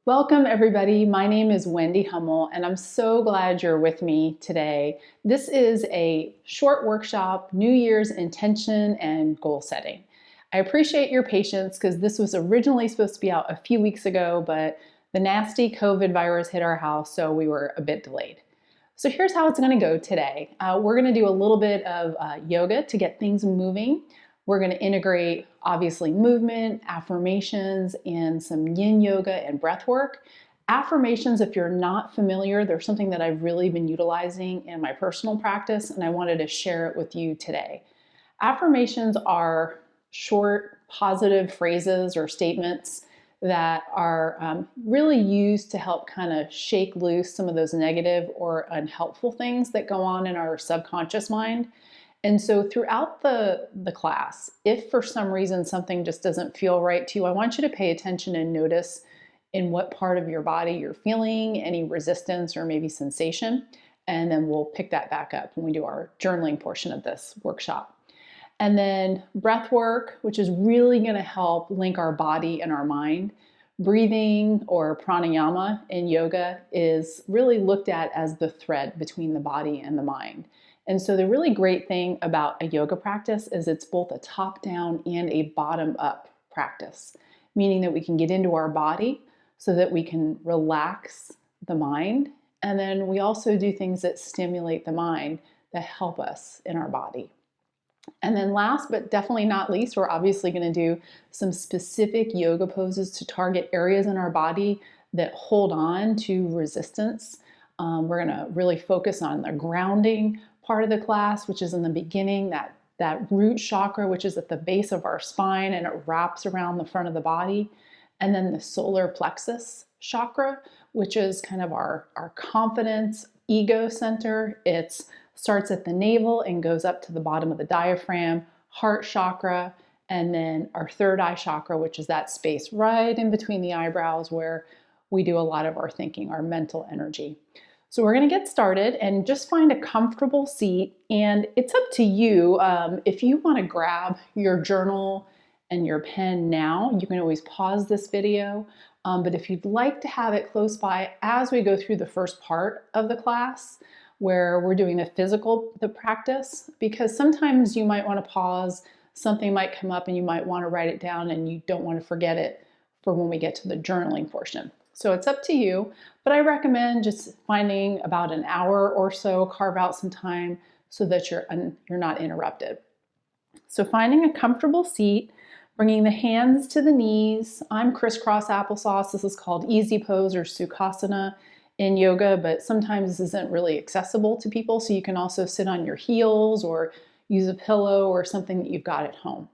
Welcome everybody. My name is Wendy Hummell and I'm so glad you're with me today. This is a short workshop, New Year's intention and goal setting. I appreciate your patience because this was originally supposed to be out a few weeks ago, but the nasty COVID virus hit our house, so we were a bit delayed. So here's how it's going to go today. We're going to do a little bit of yoga to get things moving. We're going to integrate, obviously, movement, affirmations, and some yin yoga and breath work. Affirmations, if you're not familiar, they're something that I've really been utilizing in my personal practice, and I wanted to share it with you today. Affirmations are short, positive phrases or statements that are really used to help kind of shake loose some of those negative or unhelpful things that go on in our subconscious mind. And so throughout the class, if for some reason something just doesn't feel right to you, I want you to pay attention and notice in what part of your body you're feeling any resistance or maybe sensation. And then we'll pick that back up when we do our journaling portion of this workshop. And then breath work, which is really going to help link our body and our mind. Breathing or pranayama in yoga is really looked at as the thread between the body and the mind. And so the really great thing about a yoga practice is it's both a top-down and a bottom-up practice, meaning that we can get into our body so that we can relax the mind. And then we also do things that stimulate the mind that help us in our body. And then last, but definitely not least, we're obviously going to do some specific yoga poses to target areas in our body that hold on to resistance. We're going to really focus on the grounding part of the class, which is in the beginning, that root chakra, which is at the base of our spine and it wraps around the front of the body. And then the solar plexus chakra, which is kind of our confidence, ego center. It starts at the navel and goes up to the bottom of the diaphragm, heart chakra, and then our third eye chakra, which is that space right in between the eyebrows where we do a lot of our thinking, our mental energy. So we're going to get started and just find a comfortable seat, and it's up to you. If you want to grab your journal and your pen now, you can always pause this video, but if you'd like to have it close by as we go through the first part of the class where we're doing the practice, because sometimes you might want to pause, something might come up and you might want to write it down and you don't want to forget it for when we get to the journaling portion. So it's up to you, but I recommend just finding about an hour or so, carve out some time so that you're not interrupted. So finding a comfortable seat, bringing the hands to the knees. I'm crisscross applesauce. This is called easy pose or sukhasana in yoga, but sometimes this isn't really accessible to people. So you can also sit on your heels or use a pillow or something that you've got at home.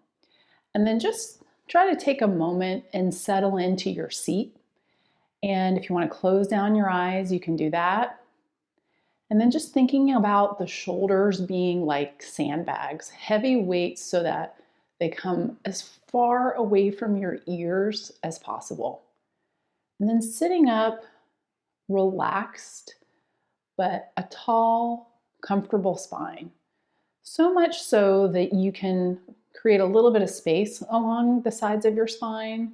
And then just try to take a moment and settle into your seat. And if you want to close down your eyes, you can do that. And then just thinking about the shoulders being like sandbags, heavy weights so that they come as far away from your ears as possible. And then sitting up, relaxed, but a tall, comfortable spine. So much so that you can create a little bit of space along the sides of your spine.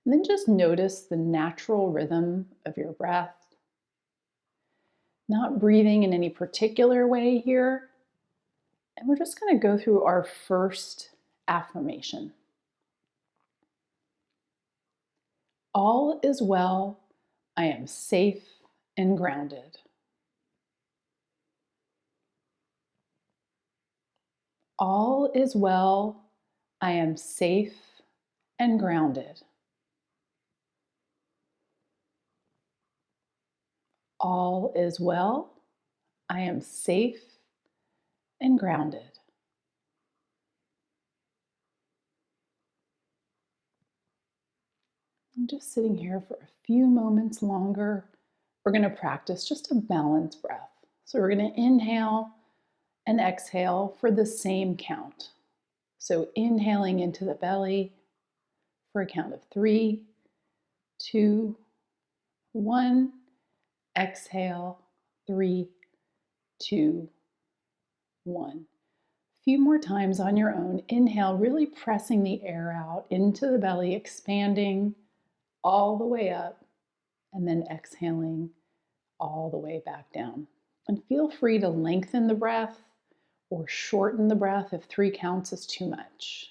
And then just notice the natural rhythm of your breath. Not breathing in any particular way here. And we're just going to go through our first affirmation. All is well. I am safe and grounded. All is well. I am safe and grounded. All is well. I am safe and grounded. I'm just sitting here for a few moments longer. We're going to practice just a balanced breath. So we're going to inhale and exhale for the same count. So inhaling into the belly for a count of 3, 2, 1. Exhale, 3, 2, 1. A few more times on your own. Inhale, really pressing the air out into the belly, expanding. all the way up, and then exhaling all the way back down. And feel free to lengthen the breath or shorten the breath if 3 counts is too much.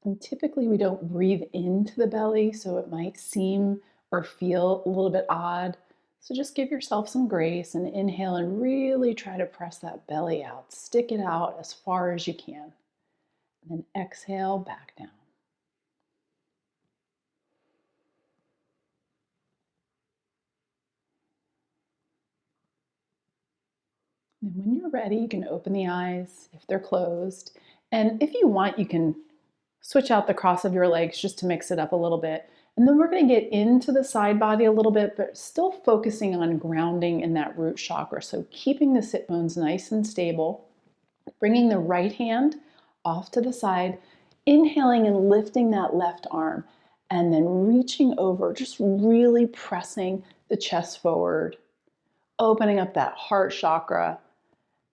And typically we don't breathe into the belly, so it might seem or feel a little bit odd. So just give yourself some grace and inhale and really try to press that belly out. Stick it out as far as you can. And then exhale back down. And when you're ready, you can open the eyes if they're closed. And if you want, you can switch out the cross of your legs just to mix it up a little bit. And then we're going to get into the side body a little bit, but still focusing on grounding in that root chakra. So keeping the sit bones nice and stable, bringing the right hand off to the side, inhaling and lifting that left arm, and then reaching over, just really pressing the chest forward, opening up that heart chakra,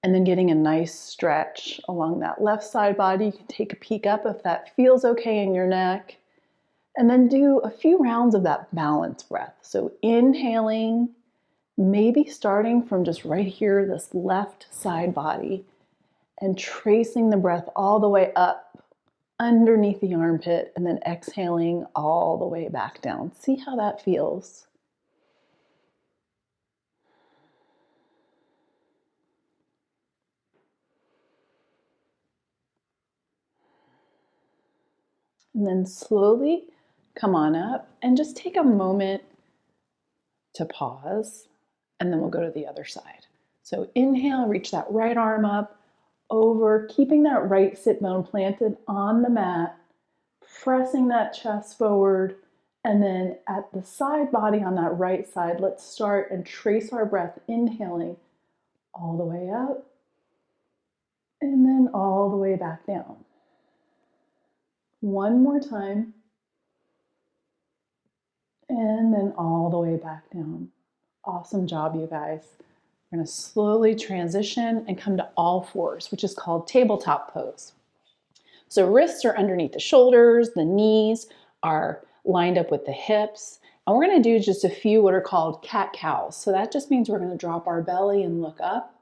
and then getting a nice stretch along that left side body. You can take a peek up if that feels okay in your neck. And then do a few rounds of that balance breath. So inhaling, maybe starting from just right here, this left side body, and tracing the breath all the way up underneath the armpit, and then exhaling all the way back down. See how that feels. And then slowly come on up and just take a moment to pause, and then we'll go to the other side. So inhale, reach that right arm up, over, keeping that right sit bone planted on the mat, pressing that chest forward, and then at the side body on that right side, let's start and trace our breath, inhaling all the way up, and then all the way back down. One more time. And then all the way back down. Awesome job, you guys. We're going to slowly transition and come to all fours, which is called tabletop pose. So wrists are underneath the shoulders, the knees are lined up with the hips. And we're going to do just a few what are called cat-cows. So that just means we're going to drop our belly and look up.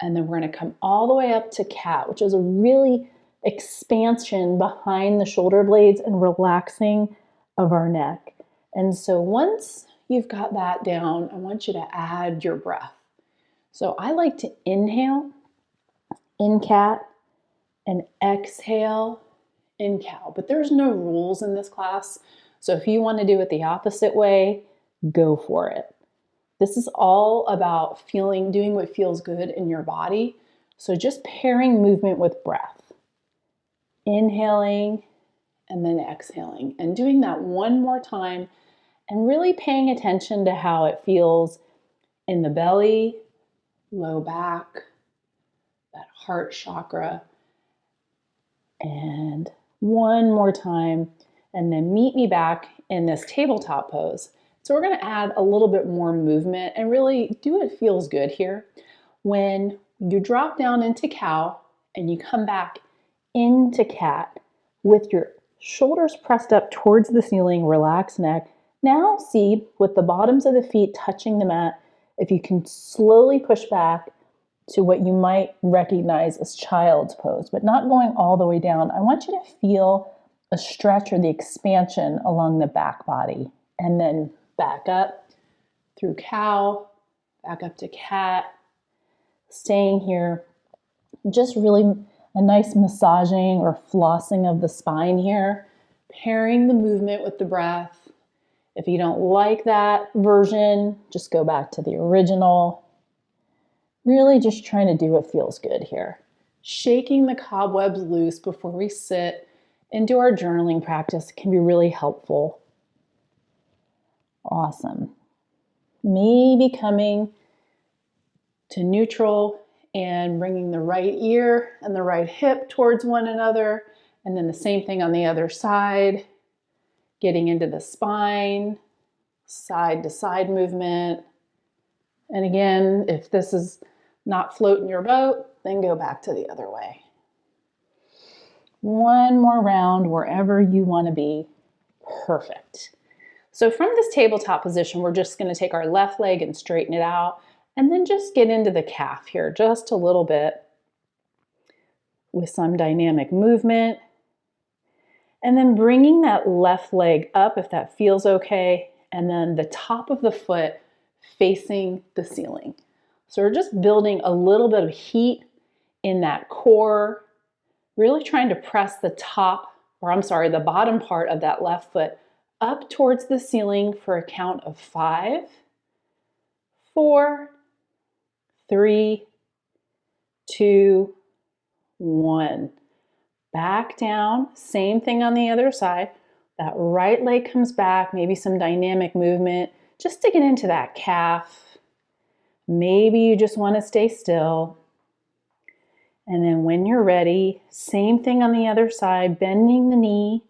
And then we're going to come all the way up to cat, which is a really expansion behind the shoulder blades and relaxing of our neck. And so once you've got that down, I want you to add your breath. So I like to inhale in cat and exhale in cow, but there's no rules in this class. So if you want to do it the opposite way, go for it. This is all about doing what feels good in your body. So just pairing movement with breath. Inhaling and then exhaling, and doing that one more time and really paying attention to how it feels in the belly, low back, that heart chakra. And one more time, and then meet me back in this tabletop pose. So we're going to add a little bit more movement and really do what feels good here. When you drop down into cow and you come back into cat with your shoulders pressed up towards the ceiling, relaxed neck. Now see, with the bottoms of the feet touching the mat, if you can slowly push back to what you might recognize as child's pose, but not going all the way down. I want you to feel a stretch or the expansion along the back body, and then back up through cow, back up to cat, staying here. Just really a nice massaging or flossing of the spine here, pairing the movement with the breath. If you don't like that version, just go back to the original. Really just trying to do what feels good here. Shaking the cobwebs loose before we sit and do our journaling practice can be really helpful. Awesome. Maybe coming to neutral and bringing the right ear and the right hip towards one another. And then the same thing on the other side. Getting into the spine, side to side movement. And again, if this is not floating your boat, then go back to the other way. One more round wherever you want to be. Perfect. So from this tabletop position, we're just going to take our left leg and straighten it out, and then just get into the calf here just a little bit with some dynamic movement. And then bringing that left leg up if that feels okay, and then the top of the foot facing the ceiling. So we're just building a little bit of heat in that core, really trying to press the the bottom part of that left foot up towards the ceiling for a count of 5, 4, 3, 2, 1. Back down, same thing on the other side. That right leg comes back, maybe some dynamic movement, just to get into that calf. Maybe you just want to stay still. And then when you're ready, same thing on the other side, bending the knee,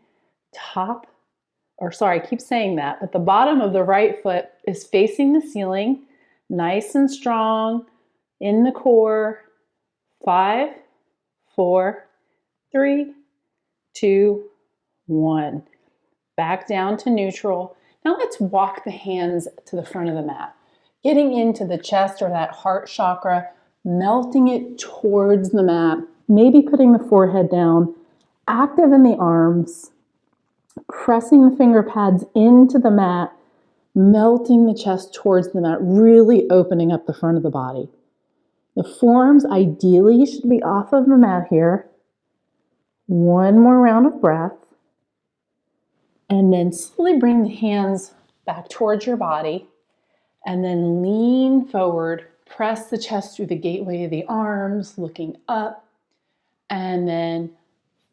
I keep saying that, but the bottom of the right foot is facing the ceiling, nice and strong in the core. 5, 4, 3, 2, 1. Back down to neutral. Now let's walk the hands to the front of the mat, getting into the chest or that heart chakra, melting it towards the mat, maybe putting the forehead down, active in the arms, pressing the finger pads into the mat, melting the chest towards the mat, really opening up the front of the body. The forearms ideally should be off of the mat here. One more round of breath. And then slowly bring the hands back towards your body. And then lean forward. Press the chest through the gateway of the arms, looking up. And then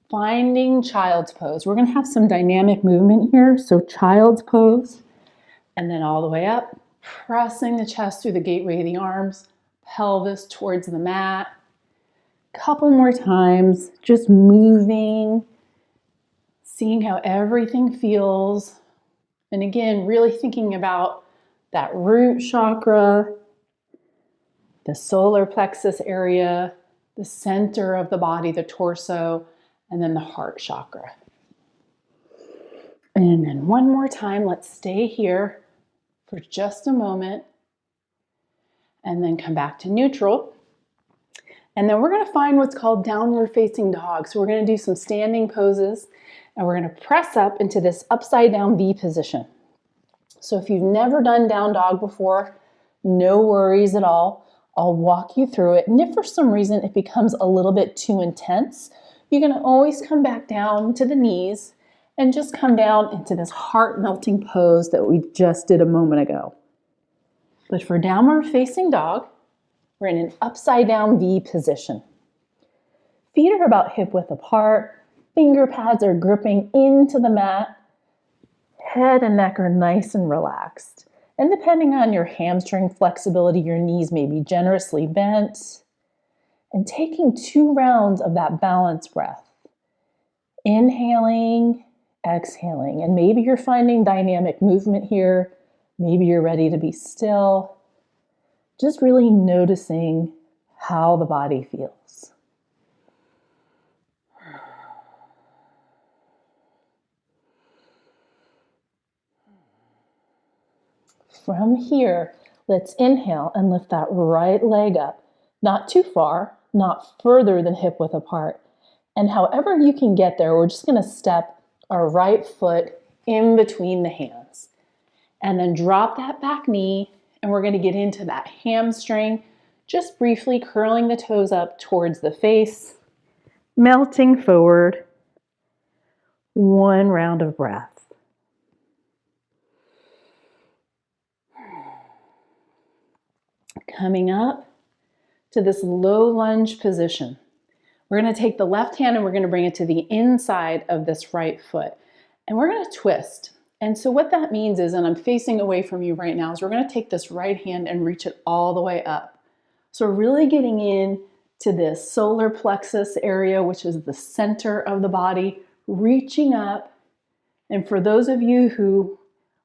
finding child's pose. We're going to have some dynamic movement here. So child's pose. And then all the way up. Pressing the chest through the gateway of the arms. Pelvis towards the mat. Couple more times, just moving, seeing how everything feels. And again, really thinking about that root chakra, the solar plexus area, the center of the body, the torso, and then the heart chakra. And then one more time, let's stay here for just a moment and then come back to neutral. And then we're going to find what's called downward facing dog. So we're going to do some standing poses and we're going to press up into this upside down V position. So if you've never done down dog before, no worries at all. I'll walk you through it. And if for some reason it becomes a little bit too intense, you're going to always come back down to the knees and just come down into this heart melting pose that we just did a moment ago. But for downward facing dog, we're in an upside down V position. Feet are about hip width apart. Finger pads are gripping into the mat. Head and neck are nice and relaxed. And depending on your hamstring flexibility, your knees may be generously bent. And taking 2 rounds of that balance breath. Inhaling, exhaling. And maybe you're finding dynamic movement here. Maybe you're ready to be still. Just really noticing how the body feels. From here, let's inhale and lift that right leg up. Not too far, not further than hip width apart. And however you can get there, we're just going to step our right foot in between the hands. And then drop that back knee. And we're going to get into that hamstring, just briefly curling the toes up towards the face, melting forward. 1 round of breath. Coming up to this low lunge position. We're going to take the left hand and we're going to bring it to the inside of this right foot. And we're going to twist. And so what that means is, and I'm facing away from you right now, is we're going to take this right hand and reach it all the way up. So really getting in to this solar plexus area, which is the center of the body, reaching up. And for those of you who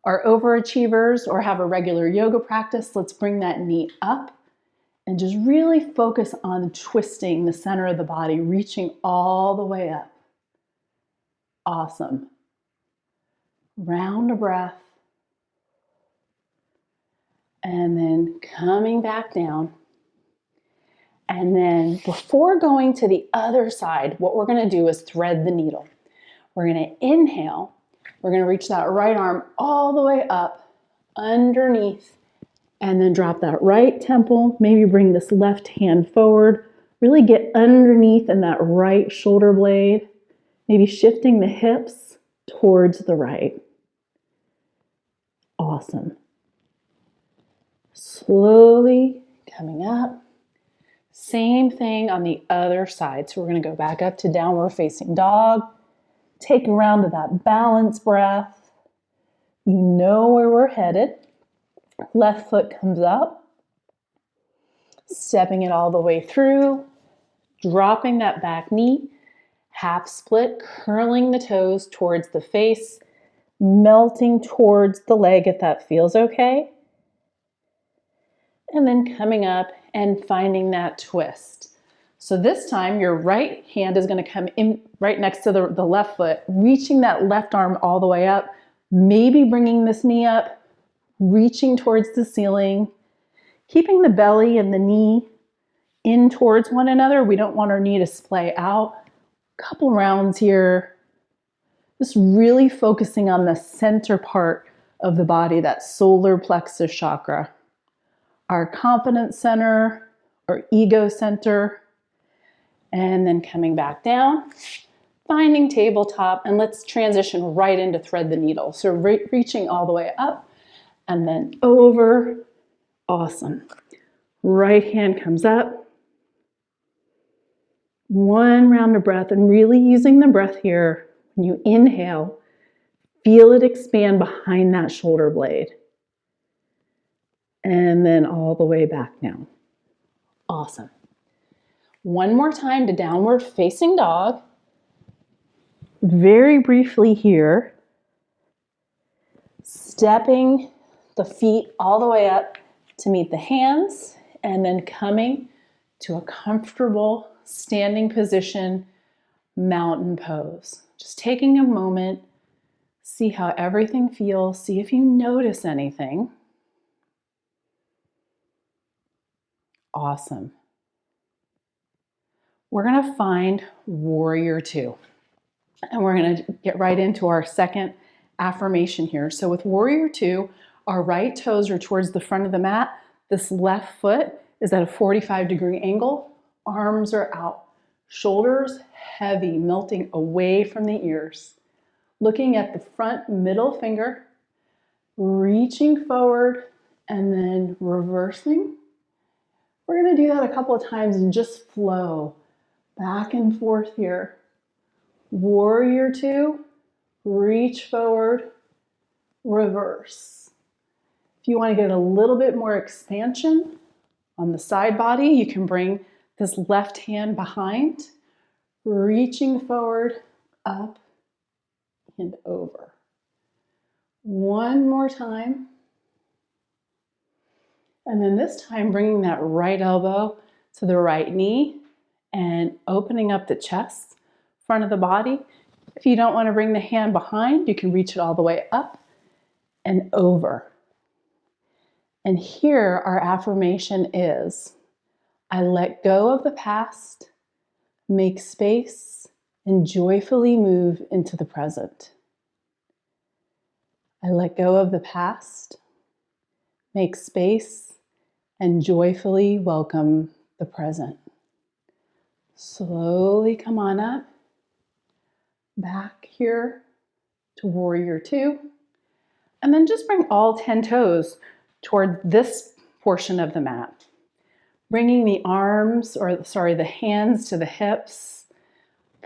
Our overachievers or have a regular yoga practice, let's bring that knee up and just really focus on twisting the center of the body, reaching all the way up. Awesome. Round a breath. And then coming back down. And then before going to the other side, what we're going to do is thread the needle. We're going to inhale. We're going to reach that right arm all the way up underneath and then drop that right temple. Maybe bring this left hand forward. Really get underneath in that right shoulder blade. Maybe shifting the hips towards the right. Awesome. Slowly coming up. Same thing on the other side. So we're going to go back up to downward facing dog. Take a round of that balance breath. You know where we're headed. Left foot comes up. Stepping it all the way through. Dropping that back knee. Half split, curling the toes towards the face. Melting towards the leg if that feels okay. And then coming up and finding that twist. So this time your right hand is going to come in right next to the left foot, reaching that left arm all the way up, maybe bringing this knee up, reaching towards the ceiling, keeping the belly and the knee in towards one another. We don't want our knee to splay out. Couple rounds here. Just really focusing on the center part of the body, that solar plexus chakra. Our confidence center, our ego center, and then coming back down, finding tabletop, and let's transition right into thread the needle. So reaching all the way up and then over. Awesome. Right hand comes up. One round of breath and really using the breath here. When you inhale, feel it expand behind that shoulder blade. And then all the way back down. Awesome. One more time to downward facing dog. Very briefly here. Stepping the feet all the way up to meet the hands and then coming to a comfortable standing position, mountain pose. Just taking a moment, see how everything feels, see if you notice anything. Awesome. We're going to find warrior two. And we're going to get right into our second affirmation here. So with warrior two, our right toes are towards the front of the mat. This left foot is at a 45-degree angle. Arms are out. Shoulders heavy, melting away from the ears. Looking at the front middle finger, reaching forward and then reversing. We're going to do that a couple of times and just flow back and forth here. Warrior two, reach forward, reverse. If you want to get a little bit more expansion on the side body, you can bring this left hand behind, reaching forward, up, and over. One more time. And then this time, bringing that right elbow to the right knee and opening up the chest, front of the body. If you don't want to bring the hand behind, you can reach it all the way up and over. And here our affirmation is, I let go of the past, make space, and joyfully move into the present. I let go of the past, make space, and joyfully welcome the present. Slowly come on up, back here to warrior two, and then just bring all 10 toes toward this portion of the mat. Bringing the arms, the hands to the hips,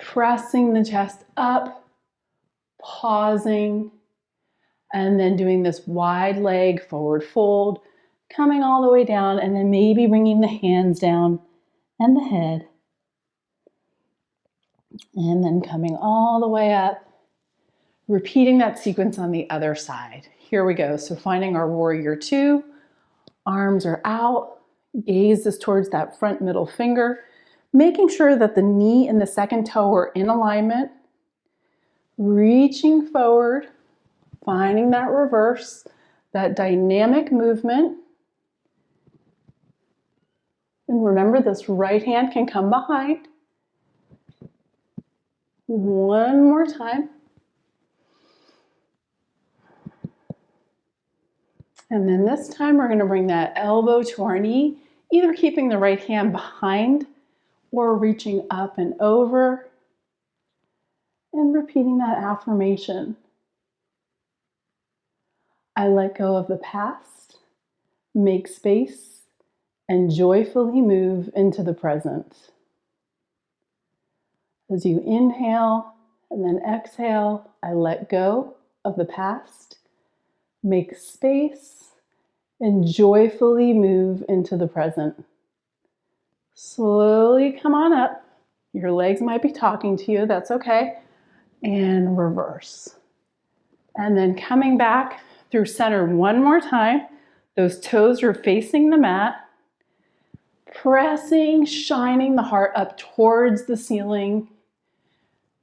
pressing the chest up, pausing, and then doing this wide leg forward fold, coming all the way down, and then maybe bringing the hands down and the head. And then coming all the way up, repeating that sequence on the other side. Here we go. So finding our warrior two, arms are out, gaze is towards that front middle finger, making sure that the knee and the second toe are in alignment, reaching forward, finding that reverse, that dynamic movement. And remember, this right hand can come behind. One more time. And then this time we're going to bring that elbow to our knee, either keeping the right hand behind or reaching up and over, and repeating that affirmation. I let go of the past, make space, and joyfully move into the present. As you inhale and then exhale, I let go of the past, make space, and joyfully move into the present. Slowly come on up. Your legs might be talking to you, that's okay. And reverse. And then coming back through center one more time. Those toes are facing the mat. Pressing, shining the heart up towards the ceiling.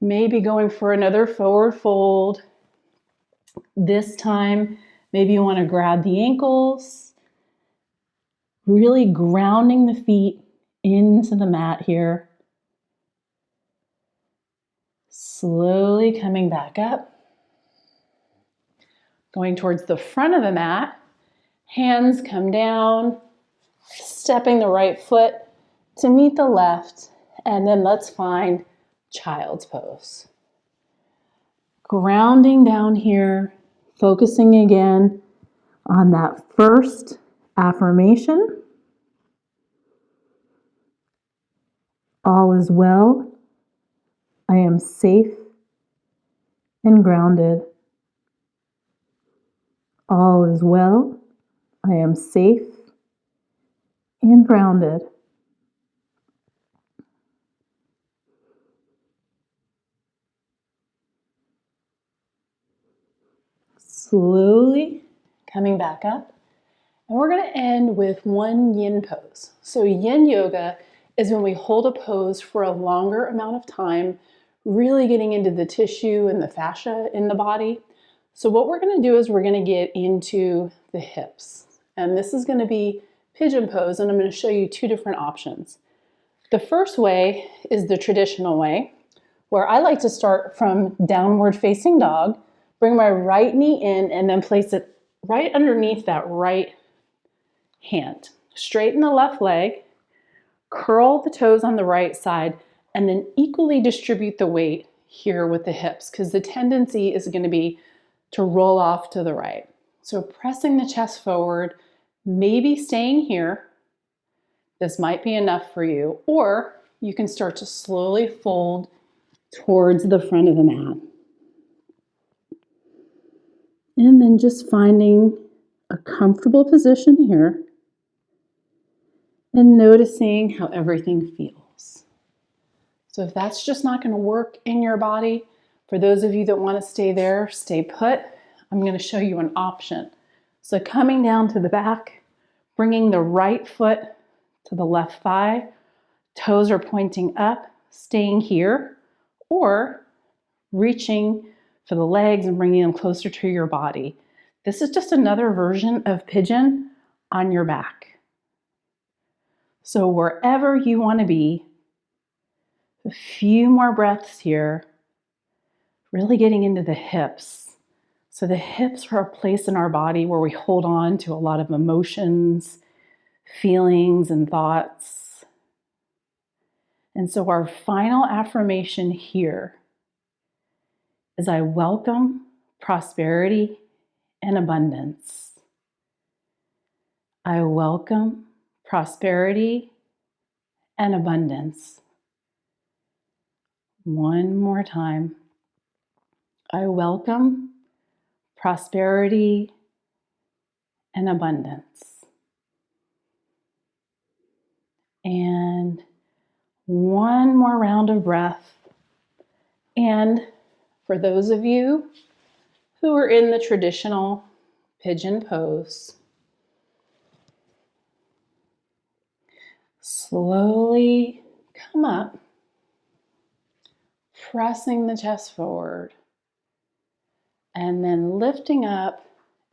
Maybe going for another forward fold. This time, maybe you want to grab the ankles. Really grounding the feet into the mat here. Slowly coming back up. Going towards the front of the mat. Hands come down. Stepping the right foot to meet the left. And then let's find child's pose. Grounding down here. Focusing again on that first affirmation. All is well. I am safe and grounded. All is well. I am safe and grounded. Slowly coming back up. And we're going to end with one yin pose. So yin yoga is when we hold a pose for a longer amount of time, really getting into the tissue and the fascia in the body. So what we're going to do is we're going to get into the hips. And this is going to be pigeon pose, and I'm going to show you two different options. The first way is the traditional way, where I like to start from downward facing dog, bring my right knee in, and then place it right underneath that right hand. Straighten the left leg, curl the toes on the right side, and then equally distribute the weight here with the hips, because the tendency is going to be to roll off to the right. So pressing the chest forward, maybe staying here. This might be enough for you, or you can start to slowly fold towards the front of the mat. And then just finding a comfortable position here and noticing how everything feels. So if that's just not going to work in your body, for those of you that want to stay there, stay put. I'm going to show you an option. So coming down to the back, bringing the right foot to the left thigh, toes are pointing up, staying here, or reaching for the legs and bringing them closer to your body. This is just another version of pigeon on your back. So wherever you want to be, a few more breaths here, really getting into the hips. So the hips are a place in our body where we hold on to a lot of emotions, feelings, and thoughts. And so our final affirmation here is I welcome prosperity and abundance. I welcome prosperity and abundance. One more time. I welcome prosperity and abundance. And one more round of breath. And for those of you who are in the traditional pigeon pose. Slowly come up, pressing the chest forward, and then lifting up,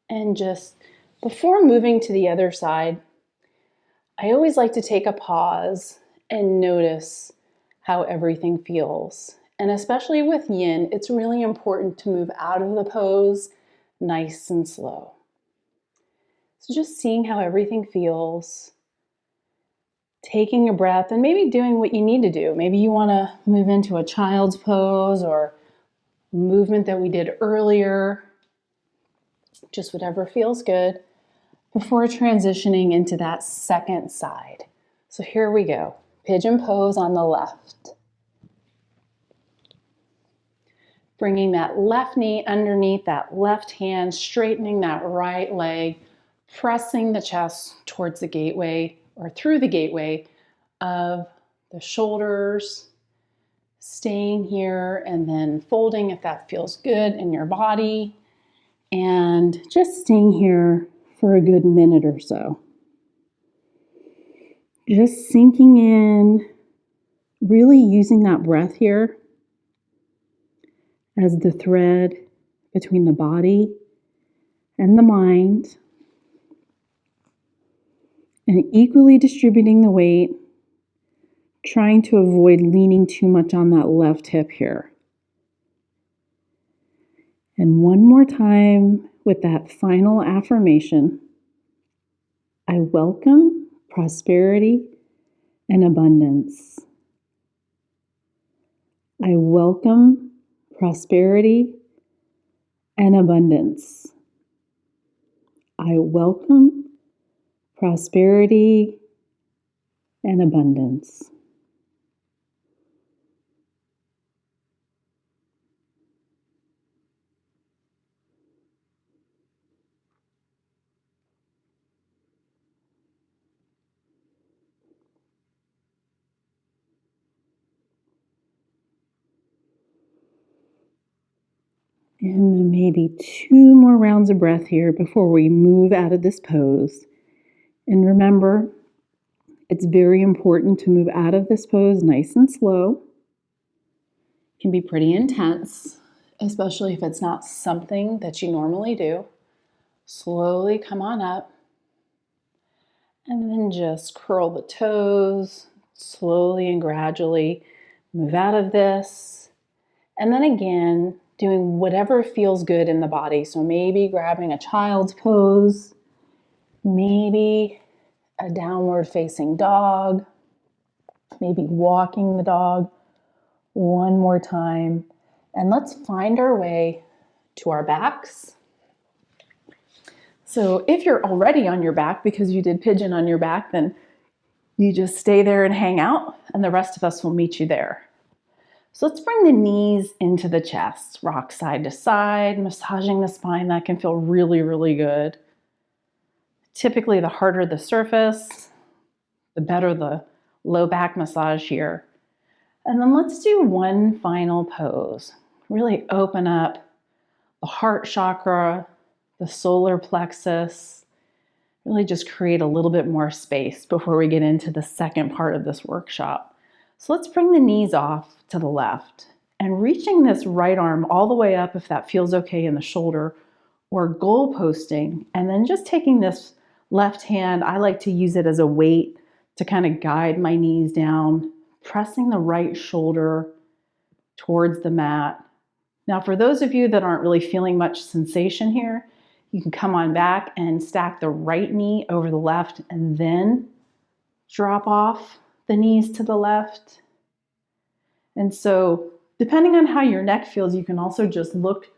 and just before moving to the other side, I always like to take a pause and notice how everything feels. And especially with yin, it's really important to move out of the pose nice and slow. So just seeing how everything feels, taking a breath, and maybe doing what you need to do. Maybe you want to move into a child's pose or movement that we did earlier, just whatever feels good, before transitioning into that second side. So here we go. Pigeon pose on the left. Bringing that left knee underneath that left hand, straightening that right leg, pressing the chest towards the gateway or through the gateway of the shoulders, staying here and then folding if that feels good in your body, and just staying here for a good minute or so. Just sinking in, really using that breath here as the thread between the body and the mind, and equally distributing the weight, trying to avoid leaning too much on that left hip here. And one more time with that final affirmation, I welcome prosperity and abundance. I welcome prosperity and abundance. I welcome prosperity and abundance. And then maybe 2 more rounds of breath here before we move out of this pose. And remember, it's very important to move out of this pose nice and slow. It can be pretty intense, especially if it's not something that you normally do. Slowly come on up, and then just curl the toes, slowly and gradually move out of this. And then again, doing whatever feels good in the body. So maybe grabbing a child's pose, maybe a downward facing dog, maybe walking the dog one more time. And let's find our way to our backs. So if you're already on your back because you did pigeon on your back, then you just stay there and hang out, and the rest of us will meet you there. So let's bring the knees into the chest, rock side to side, massaging the spine. That can feel really, really good. Typically, the harder the surface, the better the low back massage here. And then let's do one final pose. Really open up the heart chakra, the solar plexus. Really just create a little bit more space before we get into the second part of this workshop. So let's bring the knees off to the left and reaching this right arm all the way up if that feels okay in the shoulder, or goal posting, and then just taking this left hand, I like to use it as a weight to kind of guide my knees down, pressing the right shoulder towards the mat. Now for those of you that aren't really feeling much sensation here, you can come on back and stack the right knee over the left and then drop off the knees to the left. And so depending on how your neck feels, you can also just look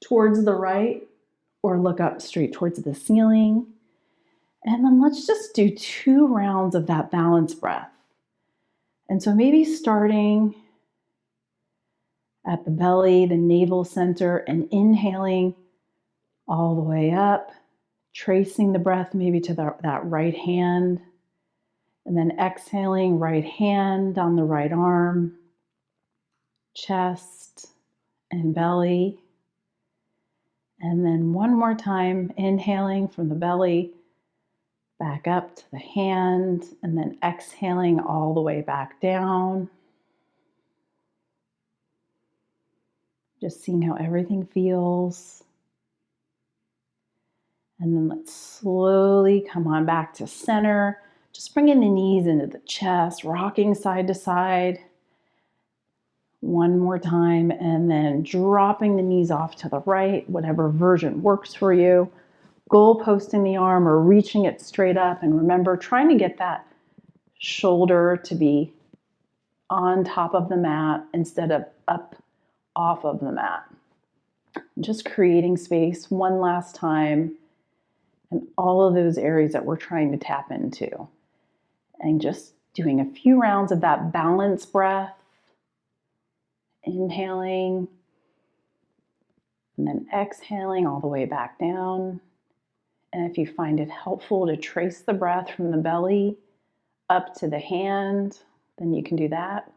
towards the right or look up straight towards the ceiling. And then let's just do 2 rounds of that balance breath. And so maybe starting at the belly, the navel center, and inhaling all the way up, tracing the breath maybe to that right hand, and then exhaling right hand on the right arm, chest and belly, And then one more time, inhaling from the belly, back up to the hand, and then exhaling all the way back down. Just seeing how everything feels. And then let's slowly come on back to center. Just bringing the knees into the chest, rocking side to side. One more time, and then dropping the knees off to the right, whatever version works for you. Goal posting the arm or reaching it straight up. And remember, trying to get that shoulder to be on top of the mat instead of up off of the mat. Just creating space one last time in all of those areas that we're trying to tap into. And just doing a few rounds of that balance breath. Inhaling and then exhaling all the way back down. And if you find it helpful to trace the breath from the belly up to the hand, then you can do that.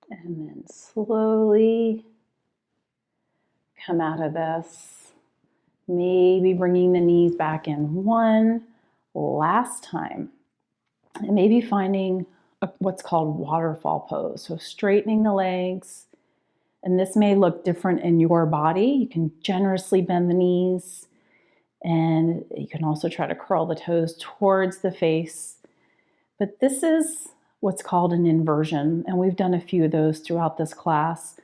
And then slowly come out of this. Maybe bringing the knees back in one last time. And maybe finding what's called waterfall pose. So straightening the legs. And this may look different in your body. You can generously bend the knees. And you can also try to curl the toes towards the face. But this is what's called an inversion. And we've done a few of those throughout this class.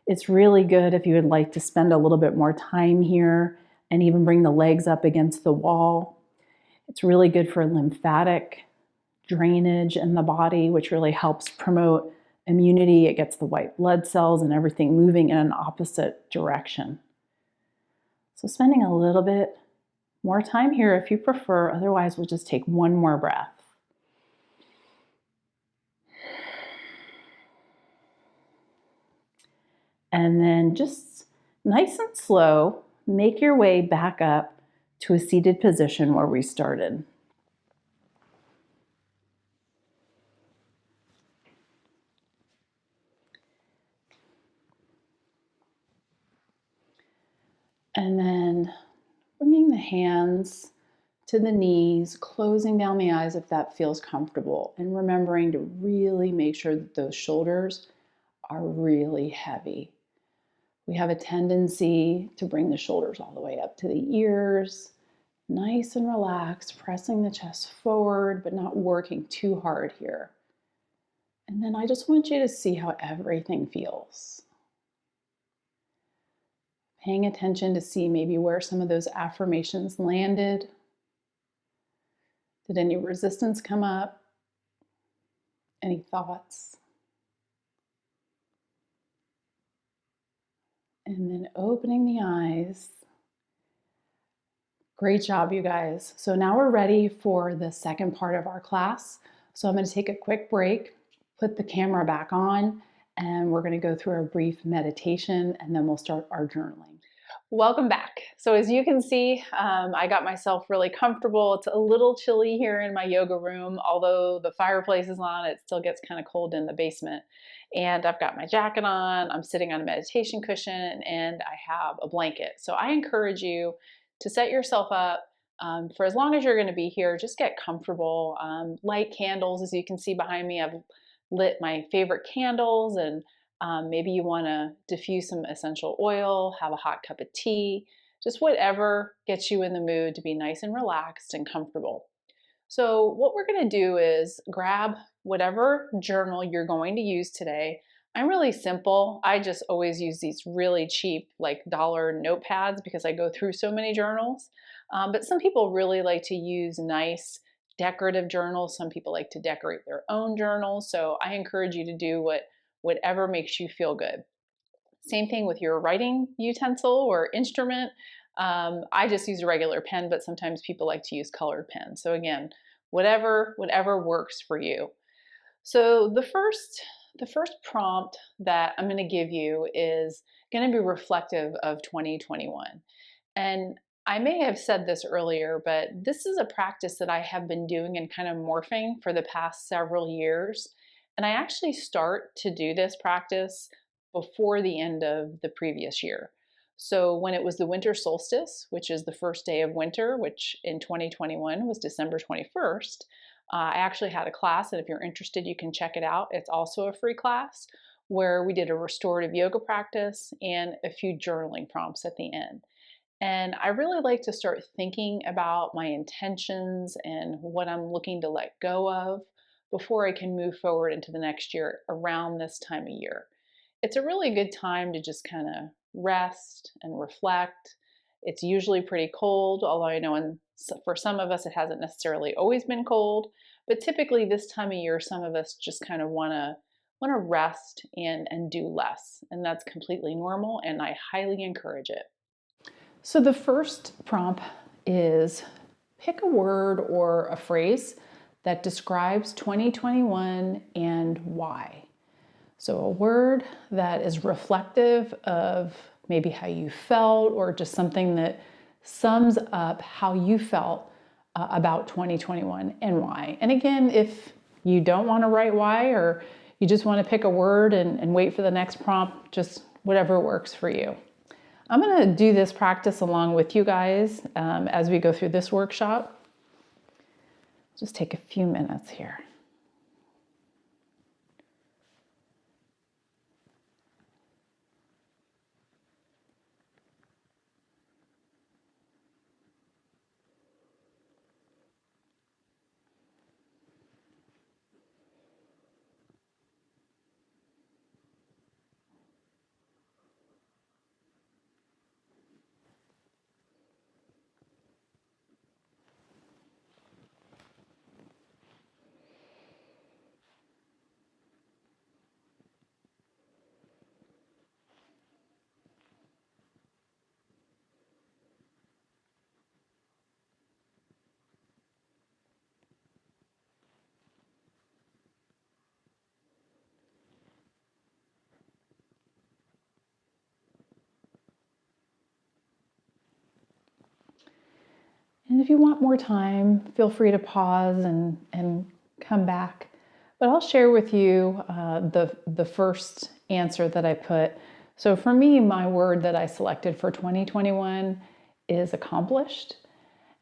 It's really good if you would like to spend a little bit more time here and even bring the legs up against the wall. It's really good for lymphatic drainage in the body, which really helps promote immunity. It gets the white blood cells and everything moving in an opposite direction. So spending a little bit more time here if you prefer. Otherwise, we'll just take one more breath. And then just nice and slow, make your way back up to a seated position where we started. And then bringing the hands to the knees, closing down the eyes if that feels comfortable, and remembering to really make sure that those shoulders are really heavy. We have a tendency to bring the shoulders all the way up to the ears, nice and relaxed, pressing the chest forward, but not working too hard here. And then I just want you to see how everything feels. Paying attention to see maybe where some of those affirmations landed. Did any resistance come up? Any thoughts? And then opening the eyes. Great job, you guys. So now we're ready for the second part of our class. So I'm going to take a quick break, put the camera back on, and we're going to go through a brief meditation, and then we'll start our journaling. Welcome back. So as you can see, I got myself really comfortable. It's a little chilly here in my yoga room. Although the fireplace is on, it still gets kind of cold in the basement. And I've got my jacket on, I'm sitting on a meditation cushion, and I have a blanket. So I encourage you to set yourself up for as long as you're going to be here. Just get comfortable. Light candles, as you can see behind me. I've lit my favorite candles, and maybe you want to diffuse some essential oil, have a hot cup of tea, just whatever gets you in the mood to be nice and relaxed and comfortable. So what we're going to do is grab whatever journal you're going to use today. I'm really simple. I just always use these really cheap, like dollar notepads because I go through so many journals. But some people really like to use nice decorative journals. Some people like to decorate their own journals. So I encourage you to do whatever makes you feel good. Same thing with your writing utensil or instrument. I just use a regular pen, but sometimes people like to use colored pens. So again, whatever works for you. So the first prompt that I'm going to give you is going to be reflective of 2021. And I may have said this earlier, but this is a practice that I have been doing and kind of morphing for the past several years. And I actually start to do this practice before the end of the previous year. So when it was the winter solstice, which is the first day of winter, which in 2021 was December 21st, I actually had a class. And if you're interested, you can check it out. It's also a free class where we did a restorative yoga practice and a few journaling prompts at the end. And I really like to start thinking about my intentions and what I'm looking to let go of before I can move forward into the next year around this time of year. It's a really good time to just kind of rest and reflect. It's usually pretty cold, although I know for some of us it hasn't necessarily always been cold. But typically this time of year, some of us just kind of want to rest and do less, and that's completely normal. And I highly encourage it. So the first prompt is pick a word or a phrase that describes 2021 and why. So a word that is reflective of maybe how you felt or just something that sums up how you felt about 2021 and why. And again, if you don't want to write why, or you just want to pick a word and wait for the next prompt, just whatever works for you. I'm going to do this practice along with you guys as we go through this workshop. Just take a few minutes here. And if you want more time, feel free to pause and come back. But I'll share with you the first answer that I put. So for me, my word that I selected for 2021 is accomplished.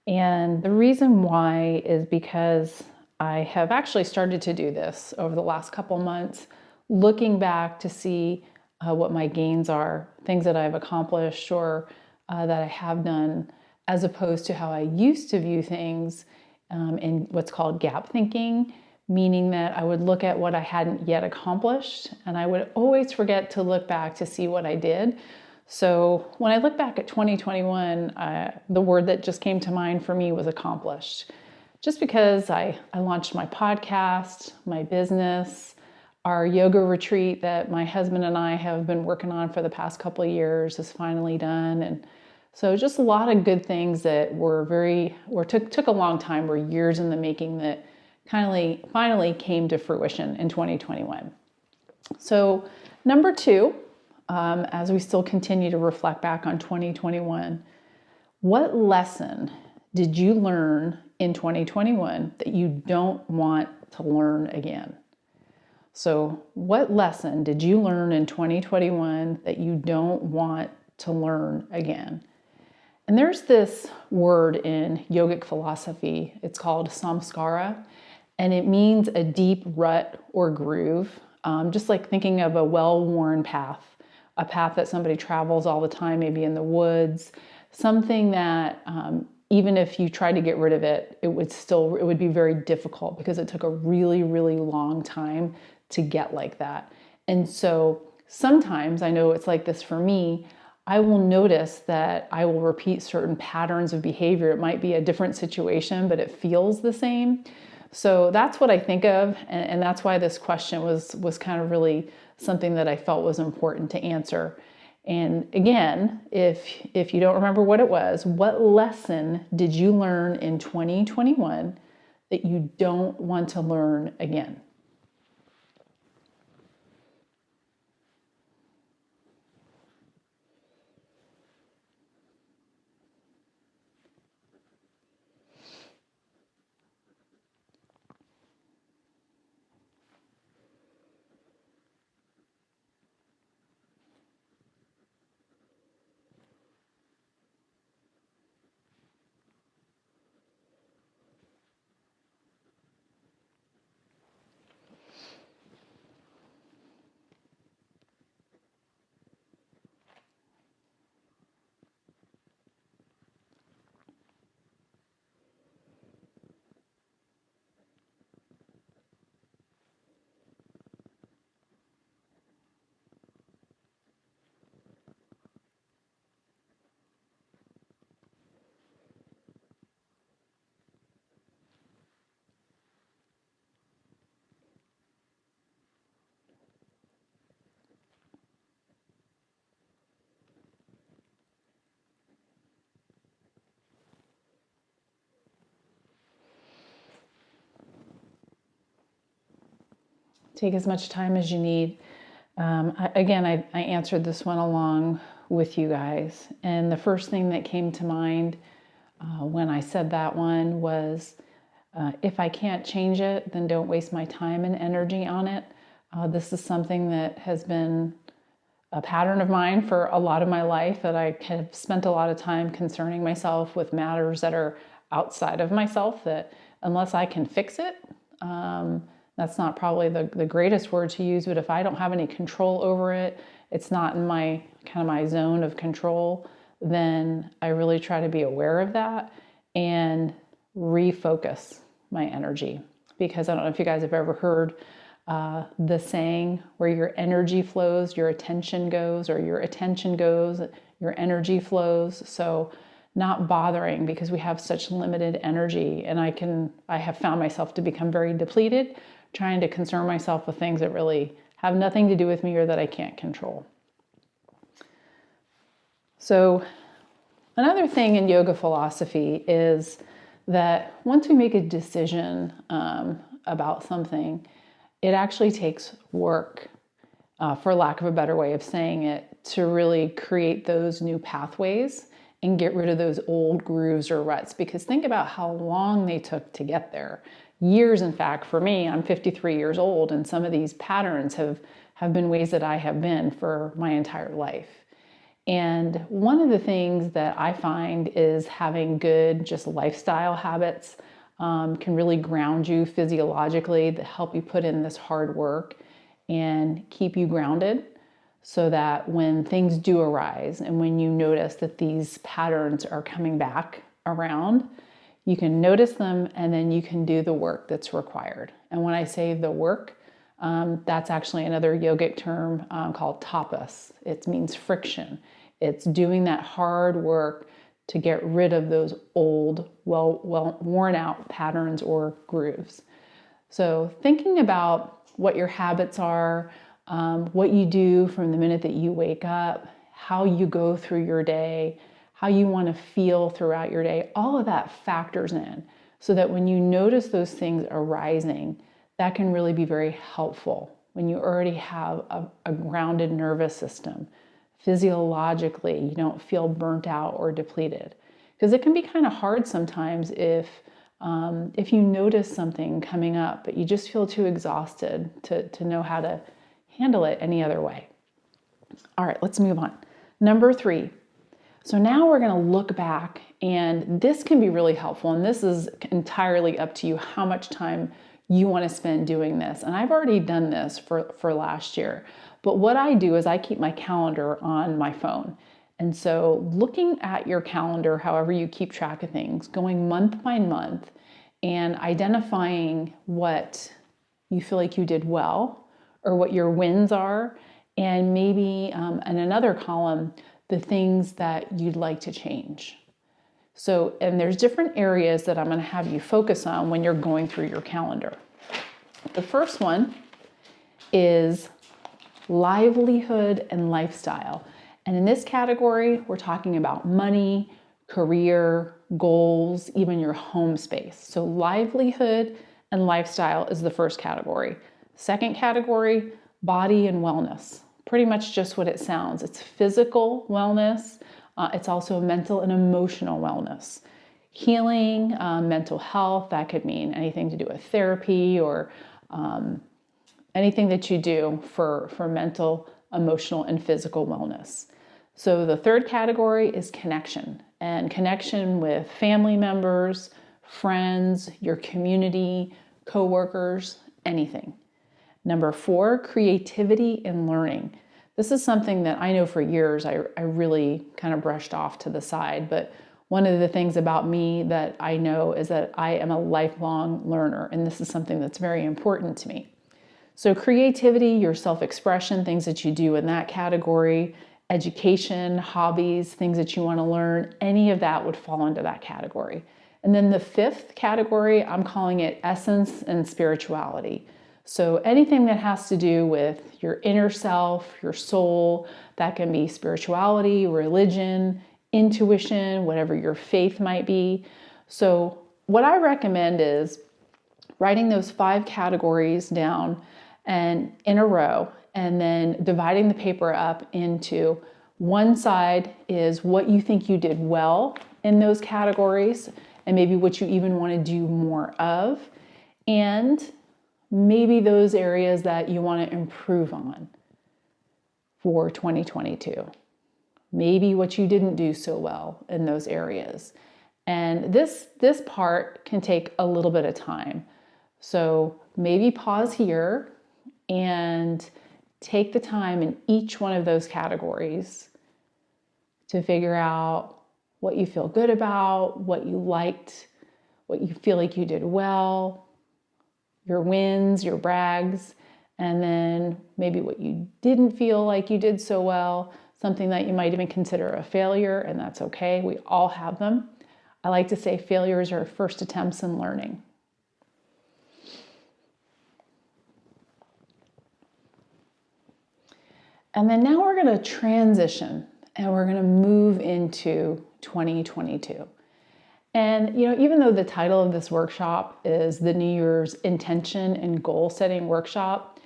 And the reason why is because I have actually started to do this over the last couple months, looking back to see what my gains are, things that I've accomplished or that I have done, as opposed to how I used to view things in what's called gap thinking, meaning that I would look at what I hadn't yet accomplished and I would always forget to look back to see what I did. So when I look back at 2021, the word that just came to mind for me was accomplished. Just because I launched my podcast, my business, our yoga retreat that my husband and I have been working on for the past couple of years is finally done. And so just a lot of good things that took a long time, were years in the making, that finally came to fruition in 2021. So number two, as we still continue to reflect back on 2021, what lesson did you learn in 2021 that you don't want to learn again? So what lesson did you learn in 2021 that you don't want to learn again? And there's this word in yogic philosophy, it's called samskara, and it means a deep rut or groove, just like thinking of a well-worn path, a path that somebody travels all the time, maybe in the woods, something that even if you tried to get rid of it, it would be very difficult because it took a really, really long time to get like that. And so sometimes, I know it's like this for me, I will notice that I will repeat certain patterns of behavior. It might be a different situation, but it feels the same. So that's what I think of, and that's why this question was kind of really something that I felt was important to answer. And again, if you don't remember what it was, what lesson did you learn in 2021 that you don't want to learn again? Take as much time as you need. I answered this one along with you guys. And the first thing that came to mind when I said that one was, if I can't change it, then don't waste my time and energy on it. This is something that has been a pattern of mine for a lot of my life, that I have spent a lot of time concerning myself with matters that are outside of myself, that unless I can fix it, that's not probably the greatest word to use, but if I don't have any control over it, it's not in my my zone of control, then I really try to be aware of that and refocus my energy. Because I don't know if you guys have ever heard the saying, where your energy flows, your attention goes, or your attention goes, your energy flows. So not bothering, because we have such limited energy, and I have found myself to become very depleted, trying to concern myself with things that really have nothing to do with me or that I can't control. So another thing in yoga philosophy is that once we make a decision about something, it actually takes work, for lack of a better way of saying it, to really create those new pathways and get rid of those old grooves or ruts. Because think about how long they took to get there. Years, in fact. For me, I'm 53 years old, and some of these patterns have been ways that I have been for my entire life. And one of the things that I find is having good just lifestyle habits can really ground you physiologically, that help you put in this hard work and keep you grounded, so that when things do arise and when you notice that these patterns are coming back around, you can notice them and then you can do the work that's required. And when I say the work, that's actually another yogic term called tapas. It means friction. It's doing that hard work to get rid of those old, well worn out patterns or grooves. So thinking about what your habits are, what you do from the minute that you wake up, how you go through your day, how you want to feel throughout your day, all of that factors in, so that when you notice those things arising, that can really be very helpful when you already have a grounded nervous system. Physiologically, you don't feel burnt out or depleted. Because it can be kind of hard sometimes if you notice something coming up, but you just feel too exhausted to know how to handle it any other way. All right, let's move on. Number 3. So now we're going to look back, and this can be really helpful, and this is entirely up to you how much time you want to spend doing this. And I've already done this for last year. But what I do is I keep my calendar on my phone. And so looking at your calendar, however you keep track of things, going month by month and identifying what you feel like you did well or what your wins are, and maybe in another column, the things that you'd like to change. So, and there's different areas that I'm going to have you focus on when you're going through your calendar. The first one is livelihood and lifestyle. And in this category, we're talking about money, career, goals, even your home space. So livelihood and lifestyle is the first category. Second category, body and wellness. Pretty much just what it sounds. It's physical wellness. It's also mental and emotional wellness. Healing, mental health, that could mean anything to do with therapy or anything that you do for mental, emotional, and physical wellness. So the third category is connection, and connection with family members, friends, your community, coworkers, anything. Number 4, creativity and learning. This is something that I know for years I really kind of brushed off to the side, but one of the things about me that I know is that I am a lifelong learner, and this is something that's very important to me. So creativity, your self-expression, things that you do in that category, education, hobbies, things that you want to learn, any of that would fall into that category. And then the 5th category, I'm calling it essence and spirituality. So anything that has to do with your inner self, your soul, that can be spirituality, religion, intuition, whatever your faith might be. So what I recommend is writing those 5 categories down and in a row, and then dividing the paper up into one side is what you think you did well in those categories and maybe what you even want to do more of, and maybe those areas that you want to improve on for 2022. Maybe what you didn't do so well in those areas. And this part can take a little bit of time. So maybe pause here and take the time in each one of those categories to figure out what you feel good about, what you liked, what you feel like you did well, your wins, your brags, and then maybe what you didn't feel like you did so well, something that you might even consider a failure, and that's okay. We all have them. I like to say failures are first attempts in learning. And then now we're going to transition and we're going to move into 2022. And even though the title of this workshop is the New Year's Intention and Goal Setting Workshop,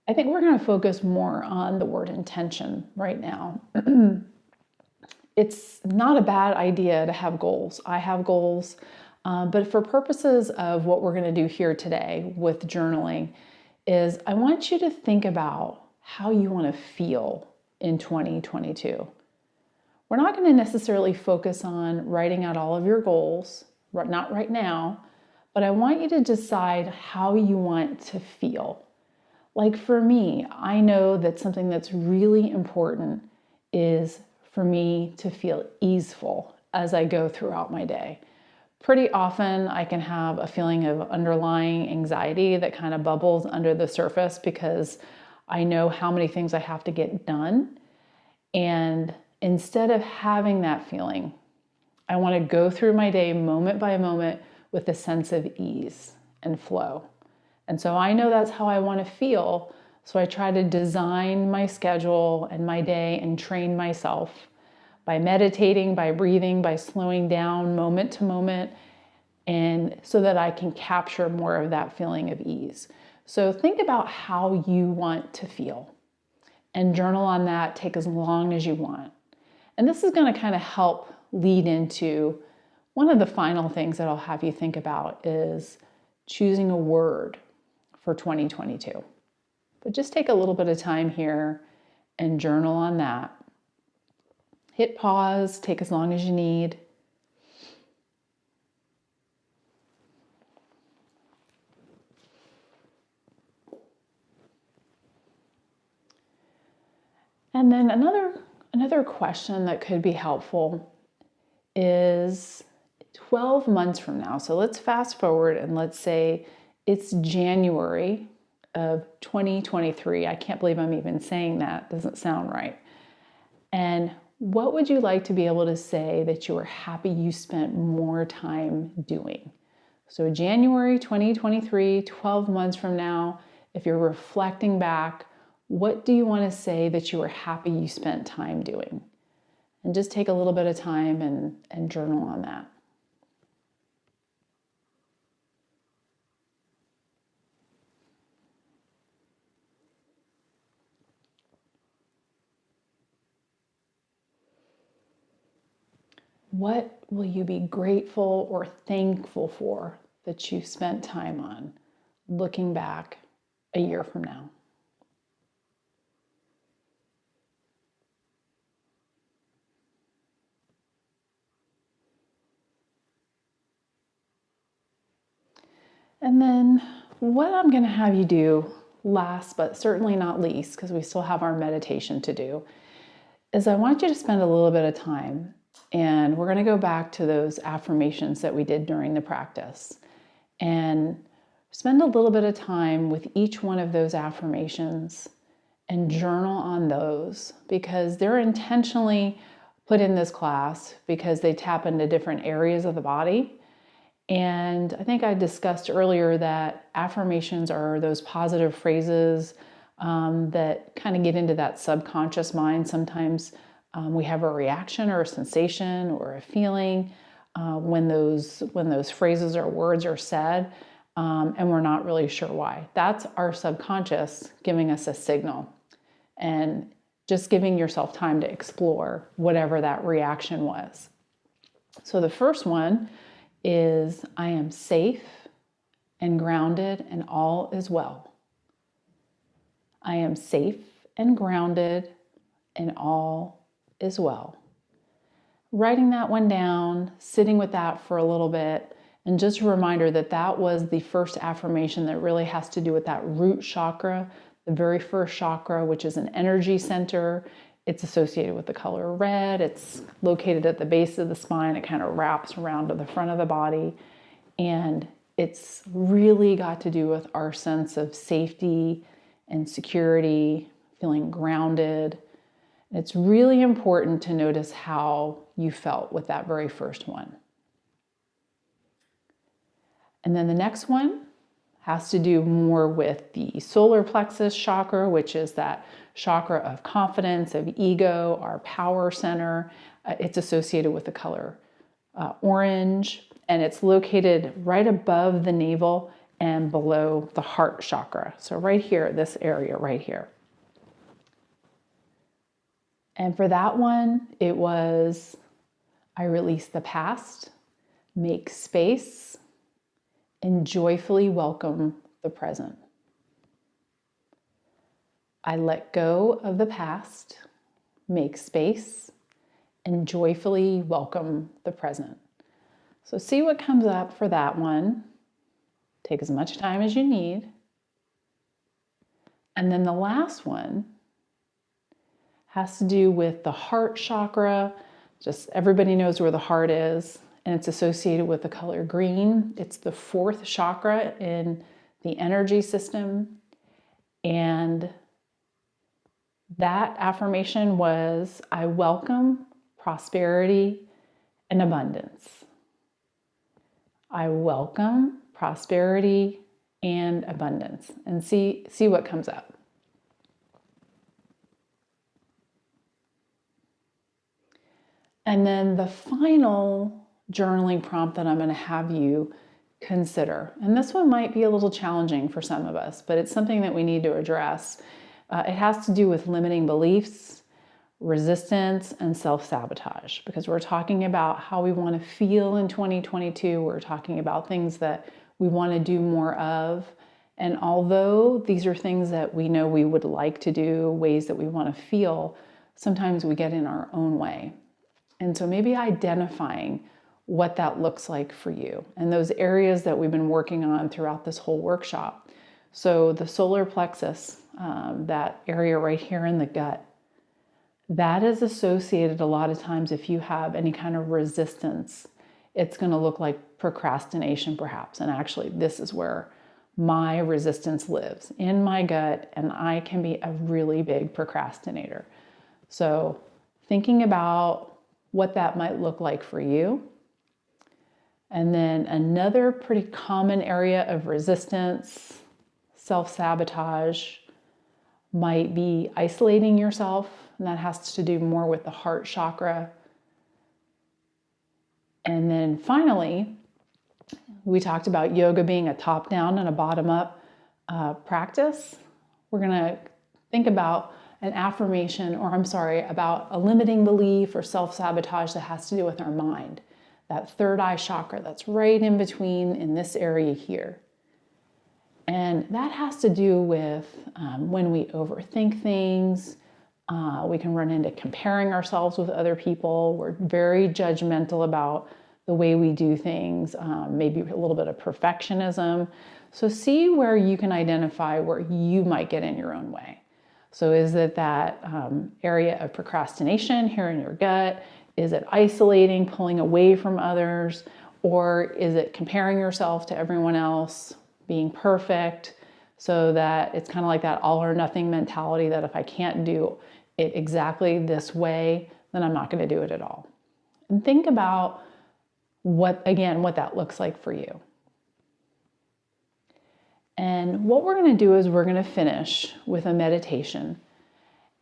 I think we're going to focus more on the word intention right now. It's not a bad idea to have goals. I have goals, but for purposes of what we're going to do here today with journaling is I want you to think about how you want to feel in 2022. We're not going to necessarily focus on writing out all of your goals, not right now, but I want you to decide how you want to feel. Like for me, I know that something that's really important is for me to feel easeful as I go throughout my day. Pretty often I can have a feeling of underlying anxiety that kind of bubbles under the surface because I know how many things I have to get done. And instead of having that feeling, I want to go through my day moment by moment with a sense of ease and flow. And so I know that's how I want to feel. So I try to design my schedule and my day and train myself by meditating, by breathing, by slowing down moment to moment, and so that I can capture more of that feeling of ease. So think about how you want to feel and journal on that. Take as long as you want. And this is going to kind of help lead into one of the final things that I'll have you think about is choosing a word for 2022. But just take a little bit of time here and journal on that. Hit pause, take as long as you need. And then another question that could be helpful is 12 months from now. So let's fast forward and let's say it's January of 2023. I can't believe I'm even saying that. Doesn't sound right. And what would you like to be able to say that you were happy you spent more time doing? So January 2023, 12 months from now, if you're reflecting back, what do you want to say that you were happy you spent time doing? And just take a little bit of time and journal on that. What will you be grateful or thankful for that you spent time on looking back a year from now? And then what I'm going to have you do last, but certainly not least, because we still have our meditation to do, is I want you to spend a little bit of time, and we're going to go back to those affirmations that we did during the practice and spend a little bit of time with each one of those affirmations and journal on those, because they're intentionally put in this class because they tap into different areas of the body. And I think I discussed earlier that affirmations are those positive phrases that kind of get into that subconscious mind. Sometimes we have a reaction or a sensation or a feeling when those phrases or words are said. and we're not really sure why. That's our subconscious giving us a signal, and just giving yourself time to explore whatever that reaction was. So the first one is, I am safe and grounded and all is well. I am safe and grounded and all is well. Writing that one down, sitting with that for a little bit, and just a reminder that that was the first affirmation that really has to do with that root chakra, the very first chakra, which is an energy center. It's associated with the color red. It's located at the base of the spine. It kind of wraps around to the front of the body. And it's really got to do with our sense of safety and security, feeling grounded. It's really important to notice how you felt with that very first one. And then the next one has to do more with the solar plexus chakra, which is that chakra of confidence, of ego, our power center. It's associated with the color orange, and it's located right above the navel and below the heart chakra. So right here, this area right here. And for that one, it was, I release the past, make space, and joyfully welcome the present. I let go of the past, make space, and joyfully welcome the present. So see what comes up for that one. Take as much time as you need. And then the last one has to do with the heart chakra. Just everybody knows where the heart is, and it's associated with the color green. It's the fourth chakra in the energy system. And that affirmation was, I welcome prosperity and abundance. I welcome prosperity and abundance. And see what comes up. And then the final journaling prompt that I'm going to have you consider, and this one might be a little challenging for some of us, but it's something that we need to address. It has to do with limiting beliefs, resistance, and self-sabotage, because we're talking about how we want to feel in 2022. We're talking about things that we want to do more of. And although these are things that we know we would like to do, ways that we want to feel, sometimes we get in our own way. And so maybe identifying what that looks like for you and those areas that we've been working on throughout this whole workshop. So the solar plexus, that area right here in the gut, that is associated a lot of times if you have any kind of resistance, it's going to look like procrastination perhaps. And actually, this is where my resistance lives, in my gut, and I can be a really big procrastinator. So thinking about what that might look like for you. And then another pretty common area of resistance, self-sabotage, might be isolating yourself, and that has to do more with the heart chakra. And then finally, we talked about yoga being a top-down and a bottom-up practice. We're going to think about an affirmation, about a limiting belief or self-sabotage that has to do with our mind. That third eye chakra that's right in between in this area here. And that has to do with when we overthink things. We can run into comparing ourselves with other people. We're very judgmental about the way we do things, maybe a little bit of perfectionism. So see where you can identify where you might get in your own way. So is it that area of procrastination here in your gut? Is it isolating, pulling away from others? Or is it comparing yourself to everyone else, being perfect, so that it's kind of like that all or nothing mentality that if I can't do it exactly this way, then I'm not going to do it at all. And think about what that looks like for you. And what we're going to do is we're going to finish with a meditation.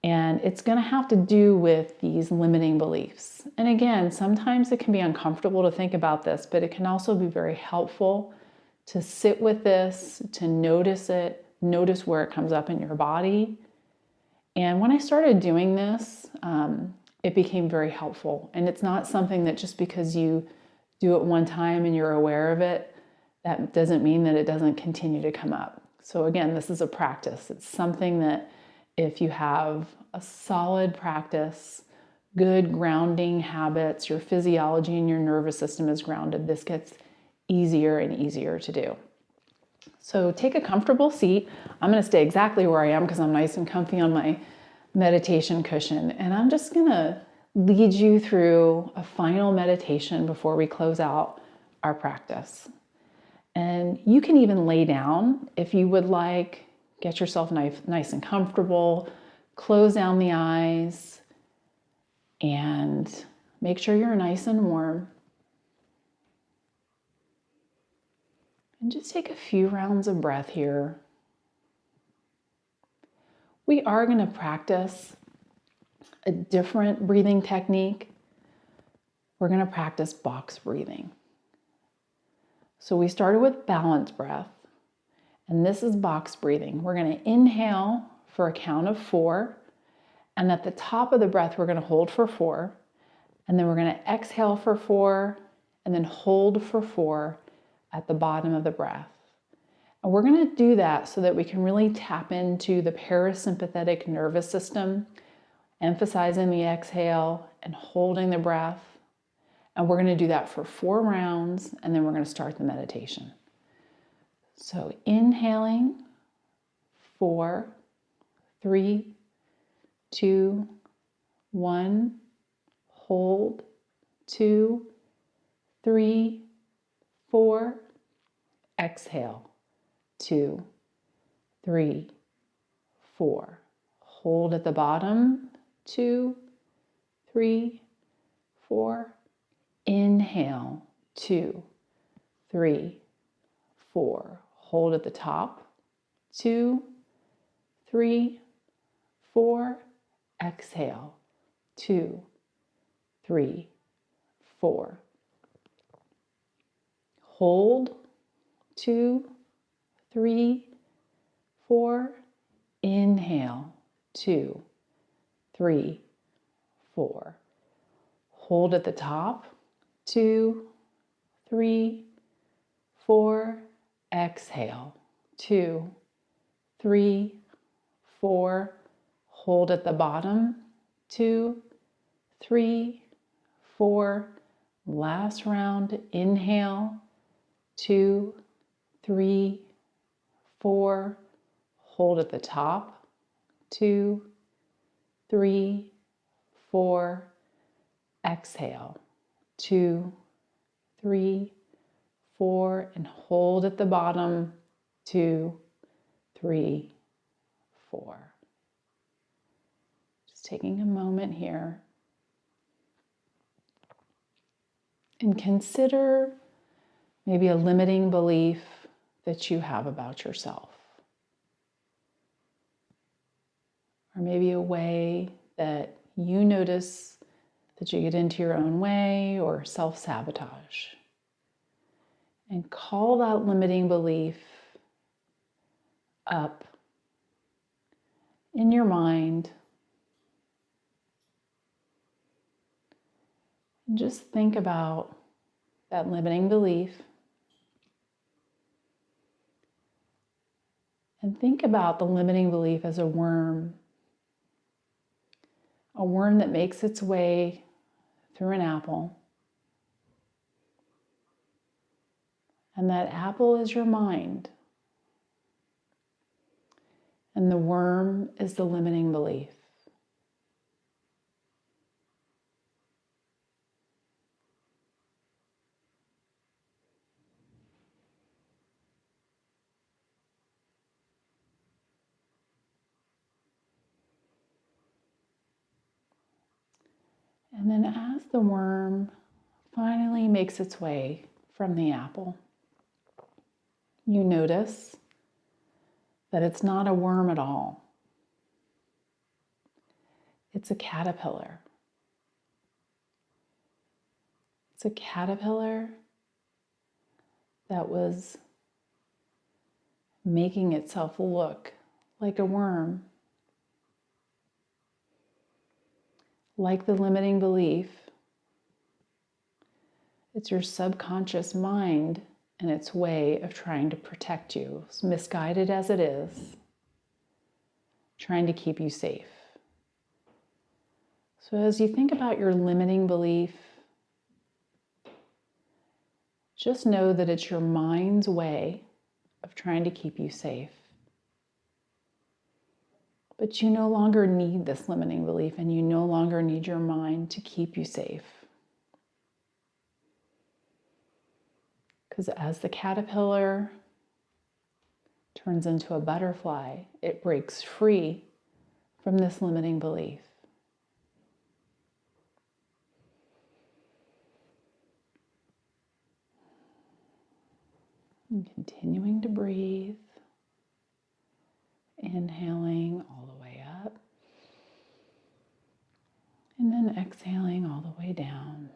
And it's going to have to do with these limiting beliefs. And again, sometimes it can be uncomfortable to think about this, but it can also be very helpful to sit with this, to notice it, notice where it comes up in your body. And when I started doing this, it became very helpful. And it's not something that just because you do it one time and you're aware of it, that doesn't mean that it doesn't continue to come up. So again, this is a practice. It's something that if you have a solid practice, good grounding habits, your physiology and your nervous system is grounded, this gets easier and easier to do. So take a comfortable seat. I'm going to stay exactly where I am because I'm nice and comfy on my meditation cushion. And I'm just going to lead you through a final meditation before we close out our practice. And you can even lay down if you would like. Get yourself nice and comfortable. Close down the eyes and make sure you're nice and warm. And just take a few rounds of breath here. We are going to practice a different breathing technique. We're going to practice box breathing. So we started with balanced breath, and this is box breathing. We're going to inhale for a count of 4, and at the top of the breath, we're going to hold for 4, and then we're going to exhale for 4, and then hold for 4 at the bottom of the breath. And we're going to do that so that we can really tap into the parasympathetic nervous system, emphasizing the exhale and holding the breath. And we're going to do that for 4 rounds, and then we're going to start the meditation. So inhaling, 4, 3, 2, 1, hold, 2, 3, 4, exhale, 2, 3, 4. Hold at the bottom, 2, 3, 4. Inhale, 2, 3, 4. Hold at the top, 2, 3, 4. Exhale, 2, 3, 4. Hold, 2, 3, 4. Inhale, 2, 3, 4. Hold at the top, 2, 3, 4. Exhale, 2, 3, 4. Hold at the bottom, 2, 3, 4. Last round, inhale, 2, 3, 4. Hold at the top, 2, 3, 4. Exhale, 2, 3, 4, and hold at the bottom, 2, 3, 4. Just taking a moment here. And consider maybe a limiting belief that you have about yourself. Or maybe a way that you notice that you get into your own way or self-sabotage. And call that limiting belief up in your mind. And just think about that limiting belief. And think about the limiting belief as a worm that makes its way through an apple. And that apple is your mind. And the worm is the limiting belief. And then as the worm finally makes its way from the apple, you notice that it's not a worm at all. It's a caterpillar. It's a caterpillar that was making itself look like a worm, like the limiting belief. It's your subconscious mind and its way of trying to protect you, as misguided as it is, trying to keep you safe. So as you think about your limiting belief, just know that it's your mind's way of trying to keep you safe. But you no longer need this limiting belief, and you no longer need your mind to keep you safe. Because as the caterpillar turns into a butterfly, it breaks free from this limiting belief. And continuing to breathe, inhaling all the way up, and then exhaling all the way down.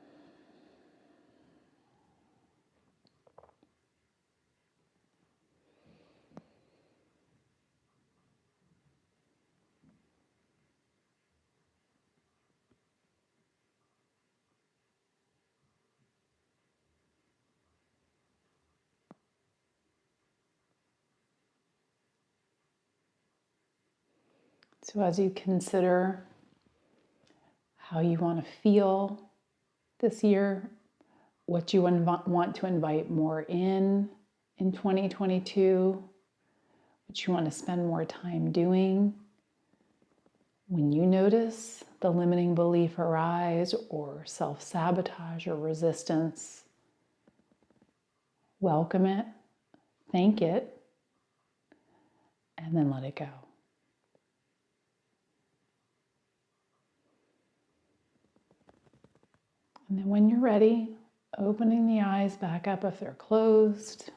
So as you consider how you want to feel this year, what you want to invite more in 2022, what you want to spend more time doing, when you notice the limiting belief arise or self-sabotage or resistance, welcome it, thank it, and then let it go. And then when you're ready, opening the eyes back up if they're closed.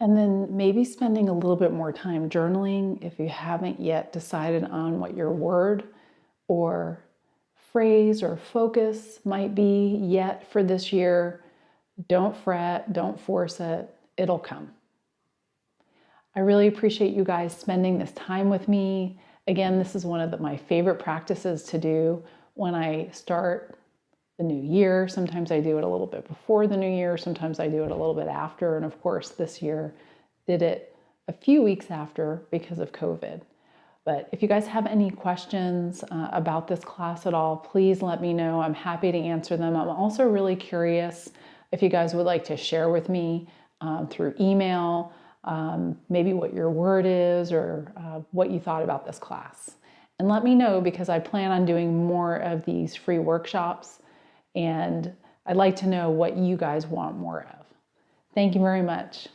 And then maybe spending a little bit more time journaling if you haven't yet decided on what your word or phrase or focus might be yet for this year. Don't fret, don't force it, it'll come. I really appreciate you guys spending this time with me. Again, this is one of my favorite practices to do when I start the new year. Sometimes I do it a little bit before the new year. Sometimes I do it a little bit after. And of course, this year did it a few weeks after because of COVID. But if you guys have any questions about this class at all, please let me know. I'm happy to answer them. I'm also really curious if you guys would like to share with me through email, maybe what your word is or what you thought about this class. And let me know, because I plan on doing more of these free workshops, and I'd like to know what you guys want more of. Thank you very much.